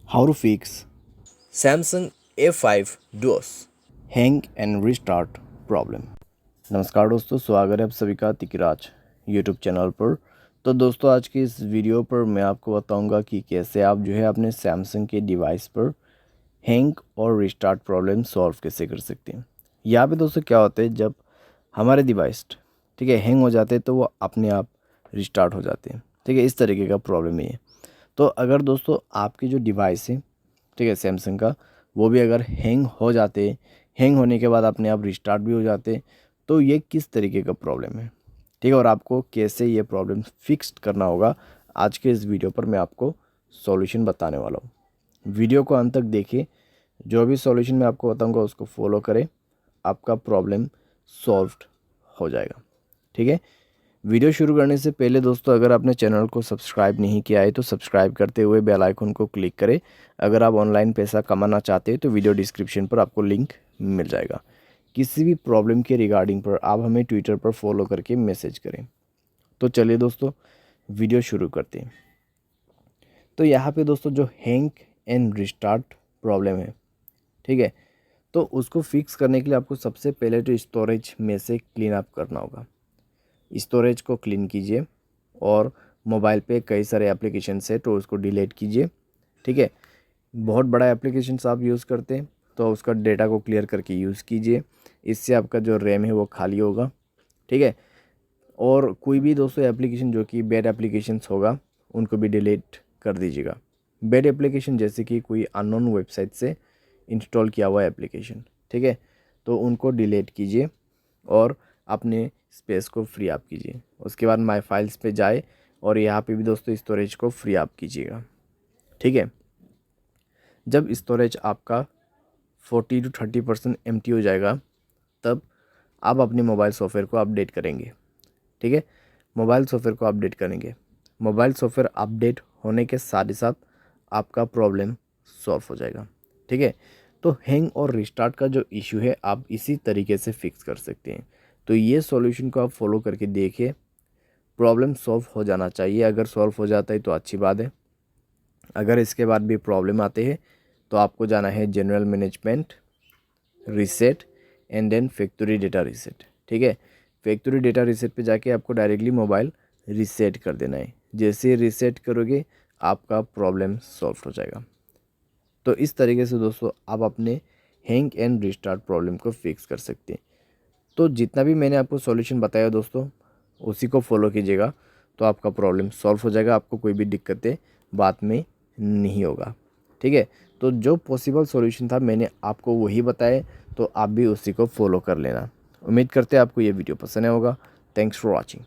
How to fix Samsung A5 Duos. Hang and restart problem. नमस्कार दोस्तों, स्वागत है आप सभी का तिकराज यूट्यूब चैनल पर। तो दोस्तों, आज की इस वीडियो पर मैं आपको बताऊंगा कि कैसे आप जो है अपने सैमसंग के डिवाइस पर हैंग और रिस्टार्ट प्रॉब्लम सॉल्व कैसे कर सकते हैं। यहाँ पे दोस्तों क्या होता है, जब हमारे डिवाइस ठीक है हैंग हो जाते हैं तो वो अपने आप रिस्टार्ट हो जाते हैं। ठीक है, इस तरीके का प्रॉब्लम है ये। तो अगर दोस्तों आपकी जो डिवाइस है, ठीक है सैमसंग का, वो भी अगर हैंग हो जाते, हैंग होने के बाद अपने आप रिस्टार्ट भी हो जाते, तो ये किस तरीके का प्रॉब्लम है, ठीक है, और आपको कैसे ये प्रॉब्लम फिक्स करना होगा, आज के इस वीडियो पर मैं आपको सॉल्यूशन बताने वाला हूँ। वीडियो को अंत तक देखिए, जो भी सॉल्यूशन मैं आपको बताऊँगा उसको फॉलो करें, आपका प्रॉब्लम सॉल्व हो जाएगा। ठीक है, वीडियो शुरू करने से पहले दोस्तों, अगर आपने चैनल को सब्सक्राइब नहीं किया है तो सब्सक्राइब करते हुए बेल आइकन को क्लिक करें। अगर आप ऑनलाइन पैसा कमाना चाहते हैं तो वीडियो डिस्क्रिप्शन पर आपको लिंक मिल जाएगा। किसी भी प्रॉब्लम के रिगार्डिंग पर आप हमें ट्विटर पर फॉलो करके मैसेज करें। तो चलिए दोस्तों, वीडियो शुरू करते हैं। तो यहाँ पे दोस्तों जो हैंग एंड रिस्टार्ट प्रॉब्लम है, ठीक है, तो उसको फिक्स करने के लिए आपको सबसे पहले तो स्टोरेज में से क्लीन अप करना होगा। स्टोरेज को क्लीन कीजिए और मोबाइल पे कई सारे एप्लीकेशंस है तो उसको डिलीट कीजिए। ठीक है, बहुत बड़ा एप्लीकेशंस आप यूज़ करते हैं तो उसका डेटा को क्लियर करके यूज़ कीजिए। इससे आपका जो रैम है वो खाली होगा। ठीक है, और कोई भी दोस्तों एप्लीकेशन जो कि बैड एप्लीकेशंस होगा उनको भी डिलीट कर दीजिएगा। बैड एप्लीकेशन जैसे कि कोई अननोन वेबसाइट से इंस्टॉल किया हुआ एप्लीकेशन, ठीक है, तो उनको डिलीट कीजिए और अपने स्पेस को फ्री अप कीजिए। उसके बाद माय फाइल्स पे जाए और यहाँ पे भी दोस्तों स्टोरेज को फ्री अप कीजिएगा। ठीक है, जब स्टोरेज आपका 40 to 30% एम्प्टी हो जाएगा, तब आप अपने मोबाइल सॉफ्टवेयर को अपडेट करेंगे। ठीक है, मोबाइल सॉफ्टवेयर को अपडेट करेंगे। मोबाइल सॉफ्टवेयर अपडेट होने के साथ ही साथ आपका प्रॉब्लम सॉल्व हो जाएगा। ठीक है, तो हैंग और रिस्टार्ट का जो इशू है आप इसी तरीके से फिक्स कर सकते हैं। तो ये सॉल्यूशन को आप फॉलो करके देखिए, प्रॉब्लम सॉल्व हो जाना चाहिए। अगर सॉल्व हो जाता है तो अच्छी बात है। अगर इसके बाद भी प्रॉब्लम आते हैं तो आपको जाना है general management, reset and then factory data reset. ठीक है, फैक्ट्री डेटा रीसेट पे जाके आपको डायरेक्टली मोबाइल रीसेट कर देना है। जैसे रीसेट करोगे आपका प्रॉब्लम सॉल्व हो जाएगा। तो इस तरीके से दोस्तों आप अपने हैंग एंड रिस्टार्ट प्रॉब्लम को फिक्स कर सकते हैं। तो जितना भी मैंने आपको सॉल्यूशन बताया दोस्तों, उसी को फॉलो कीजिएगा तो आपका प्रॉब्लम सॉल्व हो जाएगा। आपको कोई भी दिक्कतें बाद में नहीं होगा। ठीक है, तो जो पॉसिबल सॉल्यूशन था मैंने आपको वही बताया, तो आप भी उसी को फॉलो कर लेना। उम्मीद करते हैं आपको ये वीडियो पसंद आया होगा। Thanks for watching.